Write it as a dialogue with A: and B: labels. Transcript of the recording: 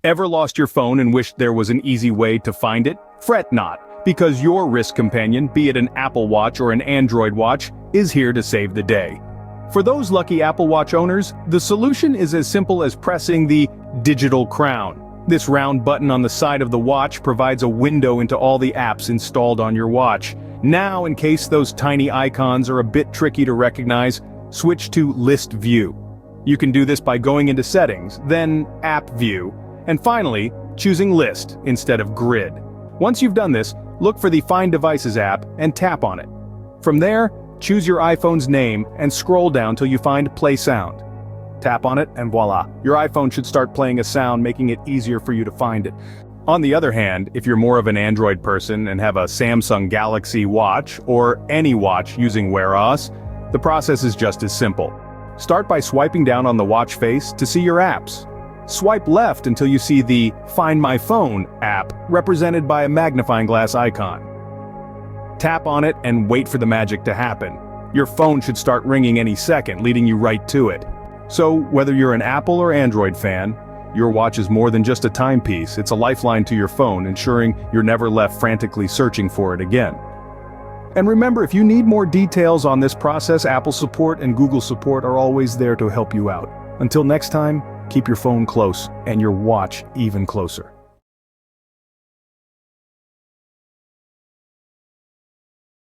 A: Ever lost your phone and wished there was an easy way to find it? Fret not, because your wrist companion, be it an Apple Watch or an Android watch, is here to save the day. For those lucky Apple Watch owners, the solution is as simple as pressing the digital crown. This round button on the side of the watch provides a window into all the apps installed on your watch. Now, in case those tiny icons are a bit tricky to recognize, switch to List View. You can do this by going into Settings, then App View, and finally, choosing List instead of Grid. Once you've done this, look for the Find Devices app and tap on it. From there, choose your iPhone's name and scroll down till you find Play Sound. Tap on it and voila, your iPhone should start playing a sound, making it easier for you to find it. On the other hand, if you're more of an Android person and have a Samsung Galaxy watch or any watch using Wear OS, the process is just as simple. Start by swiping down on the watch face to see your apps. Swipe left until you see the Find My Phone app represented by a magnifying glass icon. Tap on it and wait for the magic to happen. Your phone should start ringing any second, leading you right to it. So, whether you're an Apple or Android fan, your watch is more than just a timepiece. It's a lifeline to your phone, ensuring you're never left frantically searching for it again. And remember, if you need more details on this process, Apple support and Google support are always there to help you out. Until next time, keep your phone close and your watch even closer.